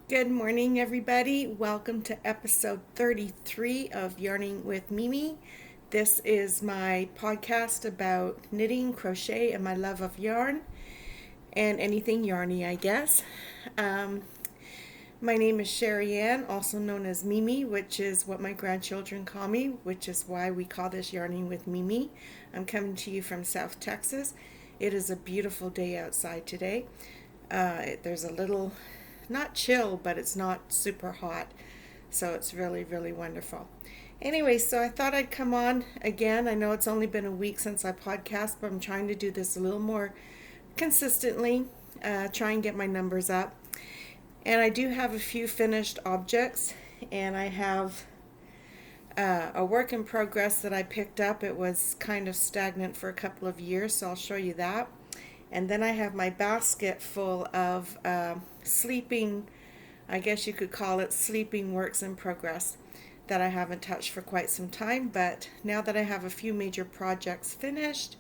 Good morning, everybody. Welcome to episode 33 of Yarning with Mimi. This is my podcast about knitting, crochet, and my love of yarn and anything yarny, I guess. My name is Sherry Ann, also known as Mimi, which is what my grandchildren call me, which is why we call this Yarning with Mimi. I'm coming to you from South Texas. It is a beautiful day outside today. There's a little not chill, but it's not super hot. So it's really, really wonderful. Anyway, so I thought I'd come on again. I know it's only been a week since I podcast, but I'm trying to do this a little more consistently, try and get my numbers up. And I do have a few finished objects, and I have a work in progress that I picked up. It was kind of stagnant for a couple of years, so I'll show you that. And then I have my basket full of sleeping, I guess you could call it sleeping works in progress that I haven't touched for quite some time. But now that I have a few major projects finished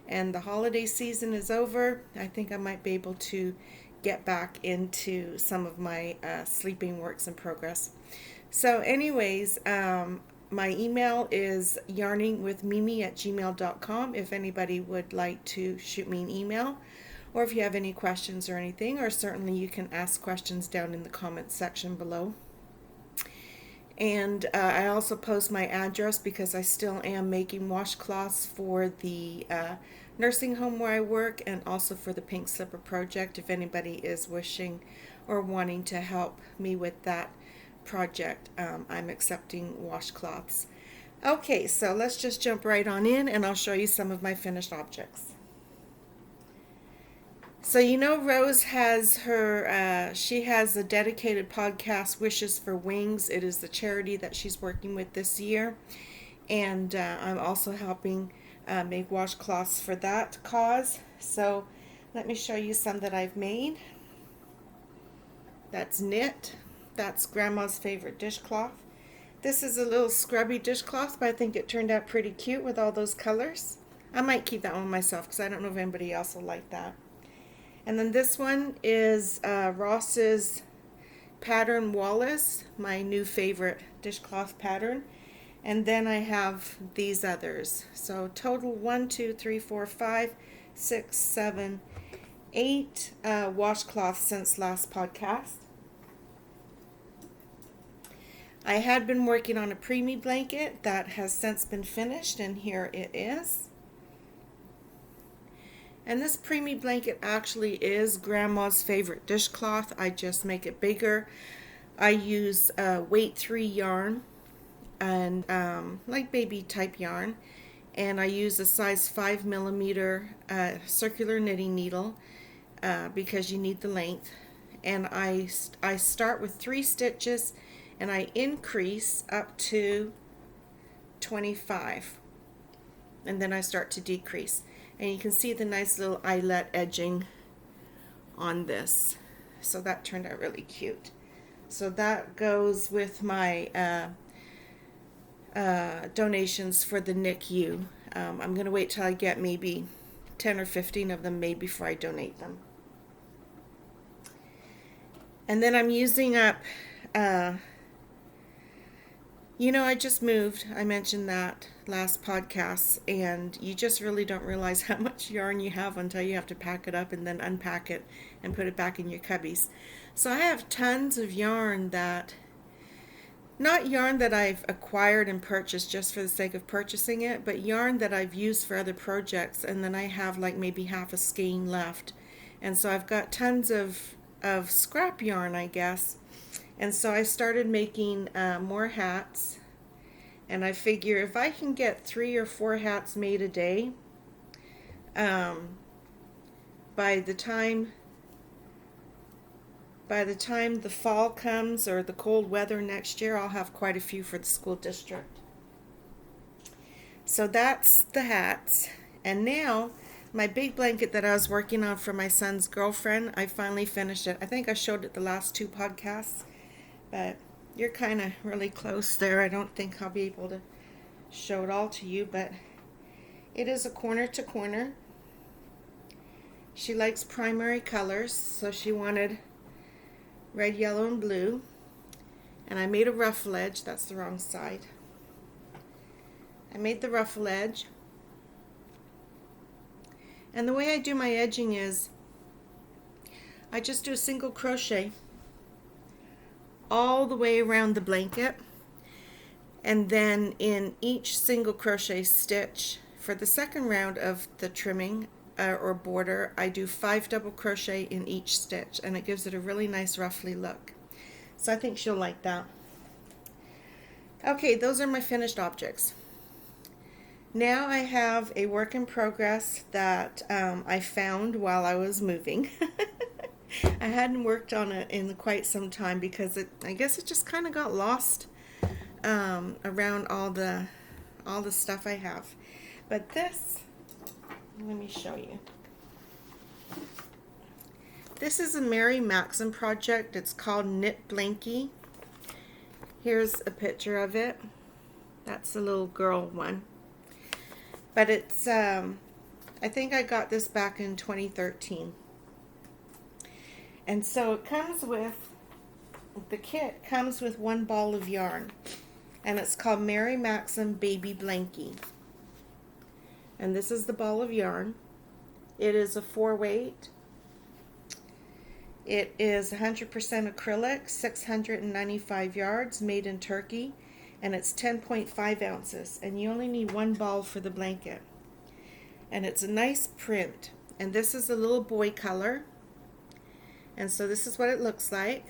and the holiday season is over, I think I might be able to get back into some of my sleeping works in progress. So anyways, my email is yarningwithmimi@gmail.com if anybody would like to shoot me an email, or if you have any questions or anything, or certainly you can ask questions down in the comments section below. And I also post my address because I still am making washcloths for the nursing home where I work, and also for the Pink Slipper Project if anybody is wishing or wanting to help me with that project. I'm accepting washcloths. Okay, so let's just jump right on in and I'll show you some of my finished objects. So Rose has she has a dedicated podcast, Wishes for Wings. It is the charity that she's working with this year, and I'm also helping make washcloths for that cause. So let me show you some that I've made. That's knit. That's Grandma's favorite dishcloth. This is a little scrubby dishcloth, but I think it turned out pretty cute with all those colors. I might keep that one myself because I don't know if anybody else will like that. And then this one is Ross's Pattern Wallace, my new favorite dishcloth pattern. And then I have these others. So total 1, 2, 3, 4, 5, 6, 7, 8 washcloths since last podcast. I had been working on a preemie blanket that has since been finished, and here it is. And this preemie blanket actually is Grandma's favorite dishcloth. I just make it bigger. I use weight 3 yarn and like baby type yarn, and I use a size 5 millimeter circular knitting needle because you need the length. And I start with 3 stitches and I increase up to 25, and then I start to decrease, and you can see the nice little eyelet edging on this. So that turned out really cute. So that goes with my donations for the NICU. I'm going to wait till I get maybe 10 or 15 of them made before I donate them. And then I'm using up I just moved. I mentioned that last podcast, and you just really don't realize how much yarn you have until you have to pack it up and then unpack it and put it back in your cubbies. So I have tons of yarn not yarn that I've acquired and purchased just for the sake of purchasing it, but yarn that I've used for other projects, and then I have like maybe half a skein left. And so I've got tons of scrap yarn, I guess. And so I started making more hats, and I figure if I can get 3 or 4 hats made a day, by the time the fall comes or the cold weather next year, I'll have quite a few for the school district. So that's the hats. And now my big blanket that I was working on for my son's girlfriend, I finally finished it. I think I showed it the last 2 podcasts. But you're kind of really close there. I don't think I'll be able to show it all to you, but it is a corner to corner. She likes primary colors, so she wanted red, yellow, and blue. And I made a ruffle edge. That's the wrong side. I made the ruffle edge. And the way I do my edging is I just do a single crochet all the way around the blanket, and then in each single crochet stitch for the second round of the trimming or border, I do 5 double crochet in each stitch, and it gives it a really nice ruffly look. So I think she'll like that. Okay, those are my finished objects. Now I have a work in progress that I found while I was moving. I hadn't worked on it in quite some time because I guess it just kind of got lost around all the stuff I have. But this, let me show you. This is a Mary Maxim project. It's called Knit Blankie. Here's a picture of it. That's the little girl one. But it's, I think I got this back in 2013. And so it comes with, the kit comes with 1 ball of yarn. And it's called Mary Maxim Baby Blankie. And this is the ball of yarn. It is a 4-weight. It is 100% acrylic, 695 yards, made in Turkey. And it's 10.5 ounces. And you only need 1 ball for the blanket. And it's a nice print. And this is a little boy color. And so this is what it looks like.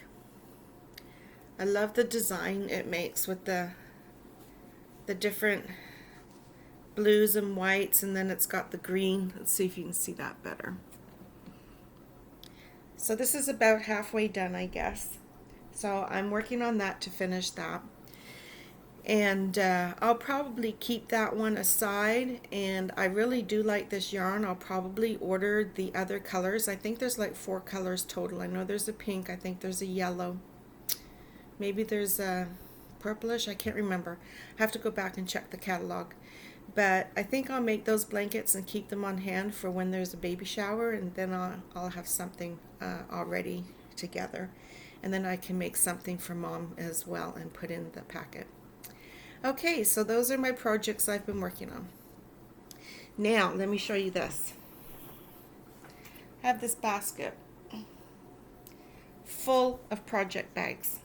I love the design it makes with the different blues and whites, and then it's got the green. Let's see if you can see that better. So this is about halfway done, I guess. So I'm working on that to finish that. And I'll probably keep that one aside, and I really do like this yarn. I'll probably order the other colors. I think there's like 4 colors total. I know there's a pink, I think there's a yellow, maybe there's a purplish, I can't remember. I have to go back and check the catalog. But I think I'll make those blankets and keep them on hand for when there's a baby shower, and then I'll have something already together, and then I can make something for Mom as well and put in the packet. Okay, so those are my projects I've been working on. Now, let me show you this. I have this basket full of project bags.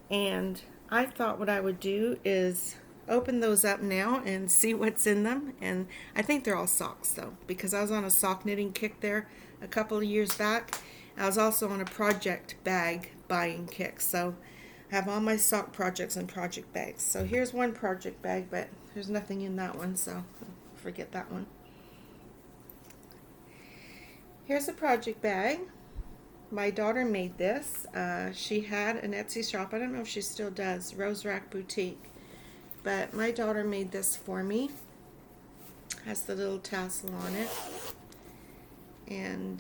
And I thought what I would do is open those up now and see what's in them. And I think they're all socks though, because I was on a sock knitting kick there a couple of years back. I was also on a project bag buying kick. So I have all my sock projects and project bags. So here's one project bag, but there's nothing in that one, so forget that one. Here's a project bag. My daughter made this. She had an Etsy shop. I don't know if she still does, Rose Rack Boutique. But my daughter made this for me. Has the little tassel on it. And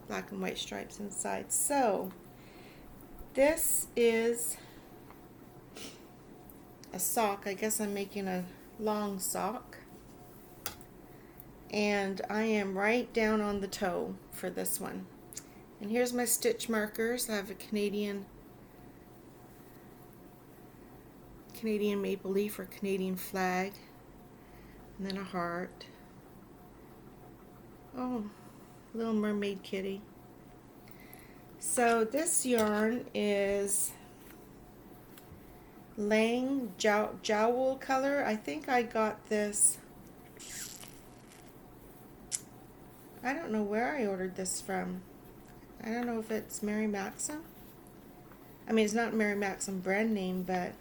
black and white stripes inside. So this is a sock. I guess I'm making a long sock. And I am right down on the toe for this one. And here's my stitch markers. I have a Canadian maple leaf or Canadian flag. And then a heart. Oh, Little Mermaid kitty. So this yarn is Lang Jowl color. I think I got this, I don't know where I ordered this from. I don't know if it's Mary Maxim. I mean, it's not Mary Maxim brand name, but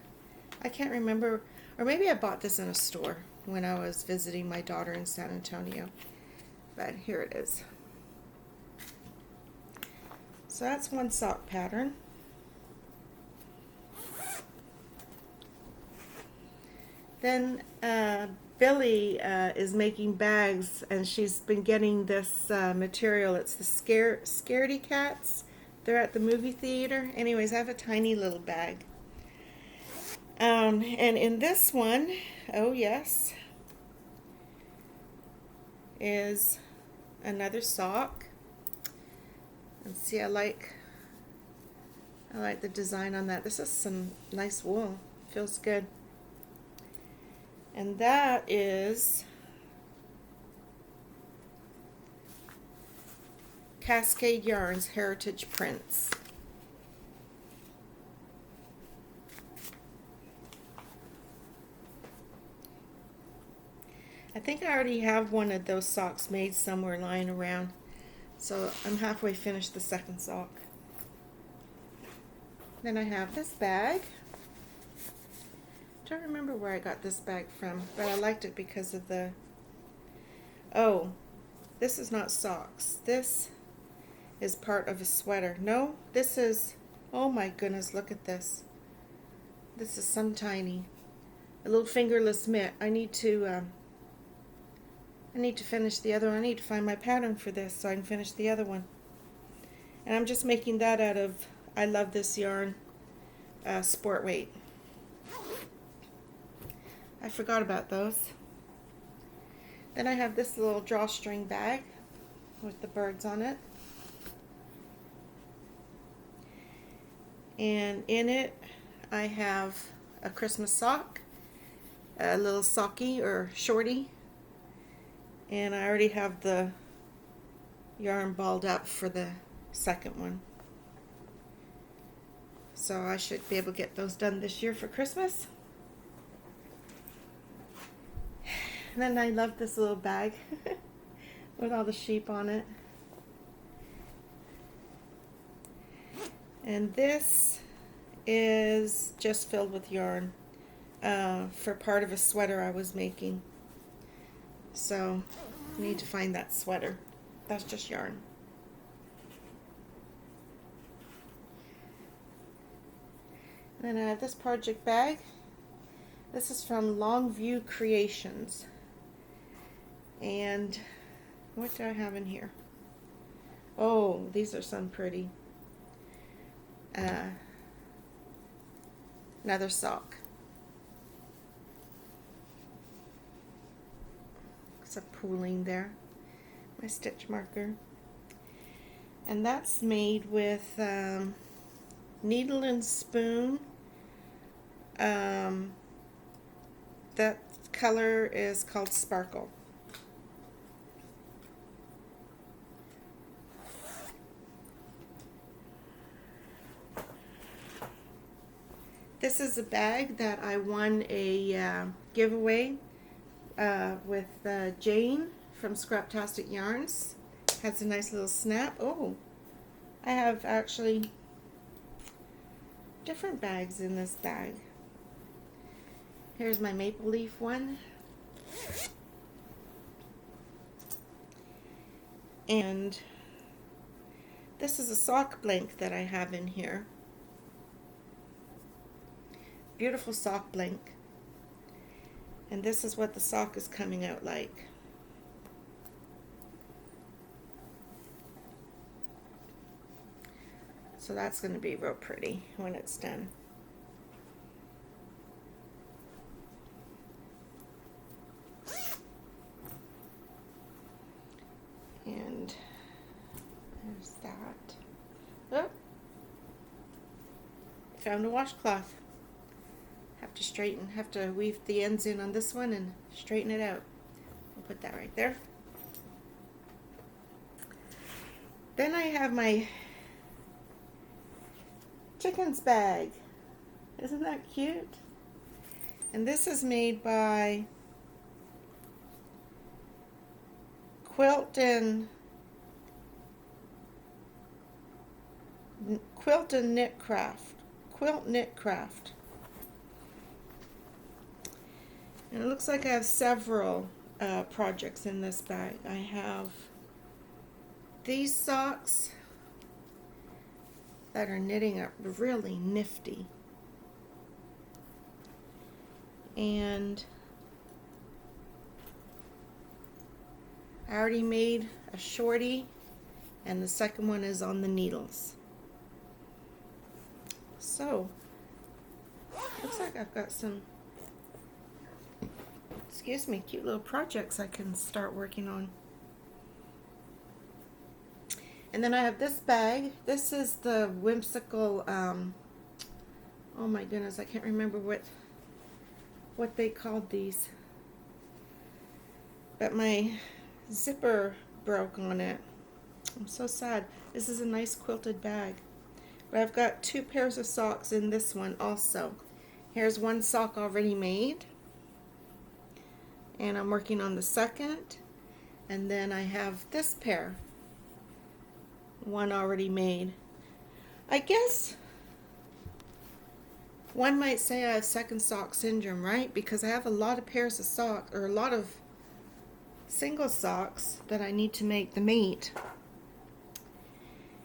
I can't remember. Or maybe I bought this in a store when I was visiting my daughter in San Antonio. But here it is. So that's one sock pattern. Then Billy is making bags, and she's been getting this material. It's the Scaredy Cats. They're at the movie theater. Anyways, I have a tiny little bag. And in this one, oh yes, is another sock. And see, I like the design on that. This is some nice wool. Feels good. And that is Cascade Yarns Heritage Prints. I think I already have one of those socks made somewhere lying around. So I'm halfway finished the second sock. Then I have this bag. Don't remember where I got this bag from, but I liked it because of the... Oh, this is not socks. This is part of a sweater. No, this is... Oh my goodness, look at this. This is some tiny... A little fingerless mitt. I need to finish the other one. I need to find my pattern for this so I can finish the other one. And I'm just making that out of... I love this yarn, sport weight. I forgot about those. Then I have this little drawstring bag with the birds on it. And in it I have a Christmas sock, a little socky or shorty, and I already have the yarn balled up for the second one. So I should be able to get those done this year for Christmas. And then I love this little bag with all the sheep on it. And this is just filled with yarn for part of a sweater I was making. So I need to find that sweater. That's just yarn. And then I have this project bag. This is from Longview Creations. And what do I have in here? Oh, these are some pretty. Another sock. Some pooling there. My stitch marker. And that's made with needle and spoon. That color is called Sparkle. This is a bag that I won a giveaway with Jane from Scraptastic Yarns. Has a nice little snap. Oh, I have actually different bags in this bag. Here's my maple leaf one. And this is a sock blank that I have in here. Beautiful sock blank. And this is what the sock is coming out like. So that's going to be real pretty when it's done. And there's that. Oh, found a washcloth. Have to weave the ends in on this one and straighten it out. I'll put that right there. Then I have my chickens bag. Isn't that cute? And this is made by Quilt and Knit Craft. Quilt Knit Craft. And it looks like I have several projects in this bag. I have these socks that are knitting up really nifty. And I already made a shorty, and the second one is on the needles. So, looks like I've got some, excuse me, cute little projects I can start working on. And then I have this bag. This is the whimsical, oh my goodness, I can't remember what they called these. But my zipper broke on it. I'm so sad. This is a nice quilted bag. But I've got 2 pairs of socks in this one also. Here's one sock already made. And I'm working on the second. And then I have this pair. One already made. I guess one might say I have second sock syndrome, right? Because I have a lot of pairs of socks, or a lot of single socks that I need to make the mate.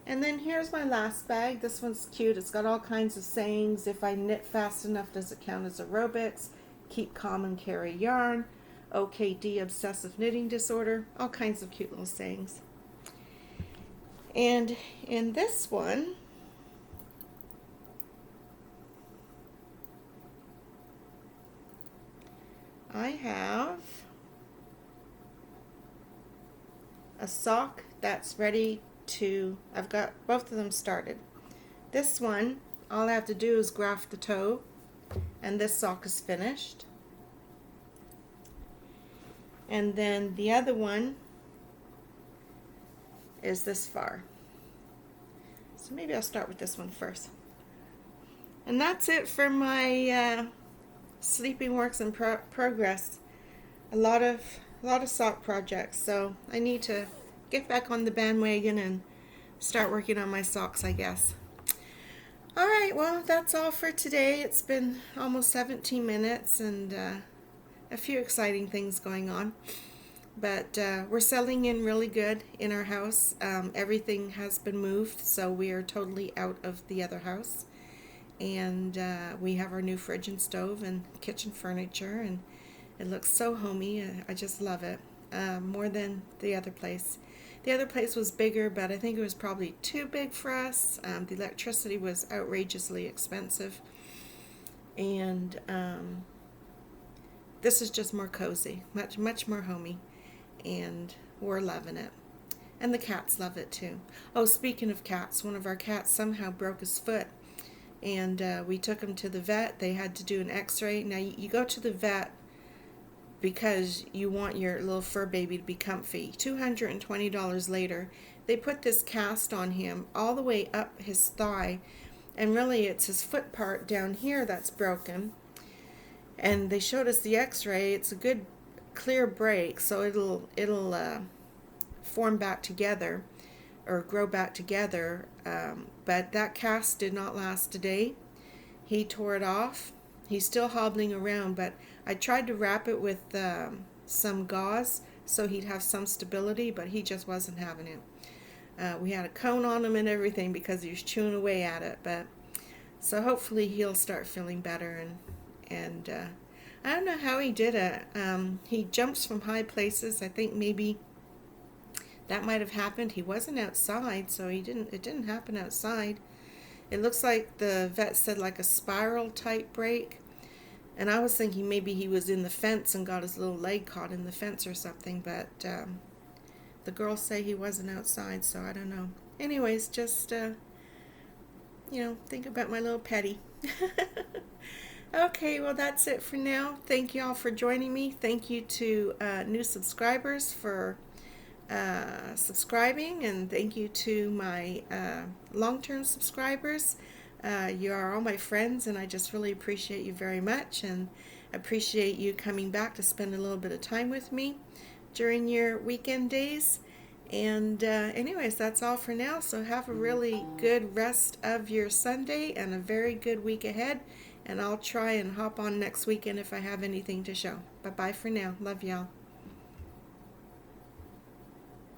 And then here's my last bag. This one's cute. It's got all kinds of sayings. If I knit fast enough, does it count as aerobics? Keep calm and carry yarn. OKD, obsessive knitting disorder. All kinds of cute little sayings. And in this one, I have a sock that's ready to, I've got both of them started. This one, all I have to do is graft the toe, and this sock is finished. And then the other one is this far. So maybe I'll start with this one first. And that's it for my sleeping works in progress. A lot of sock projects. So I need to get back on the bandwagon and start working on my socks, I guess. All right, well, that's all for today. It's been almost 17 minutes and a few exciting things going on. But we're settling in really good in our house. Everything has been moved, so we are totally out of the other house. And we have our new fridge and stove and kitchen furniture, and it looks so homey. I just love it more than the other place. The other place was bigger, but I think it was probably too big for us. The electricity was outrageously expensive, and this is just more cozy, much more homey, and we're loving it. And the cats love it too. Oh, speaking of cats, one of our cats somehow broke his foot, and we took him to the vet. They had to do an x-ray. Now you go to the vet because you want your little fur baby to be comfy. $220 later, they put this cast on him all the way up his thigh, and really it's his foot part down here that's broken. And they showed us the x-ray. It's a good clear break, so it'll form back together or grow back together, but that cast did not last a day. He tore it off. He's still hobbling around, but I tried to wrap it with some gauze so he'd have some stability, but he just wasn't having it. We had a cone on him and everything because he was chewing away at it, but so hopefully he'll start feeling better. And I don't know how he did it. He jumps from high places. I think maybe that might have happened. He wasn't outside, so it didn't happen outside. It looks like the vet said like a spiral type break. And I was thinking maybe he was in the fence and got his little leg caught in the fence or something, but the girls say he wasn't outside, so I don't know. Anyways, just, think about my little petty. Okay, well, that's it for now. Thank you all for joining me. Thank you to new subscribers for subscribing, and thank you to my long-term subscribers. You are all my friends, and I just really appreciate you very much, and appreciate you coming back to spend a little bit of time with me during your weekend days. And anyways, that's all for now. So have a really good rest of your Sunday and a very good week ahead. And I'll try and hop on next weekend if I have anything to show. Bye-bye for now. Love y'all.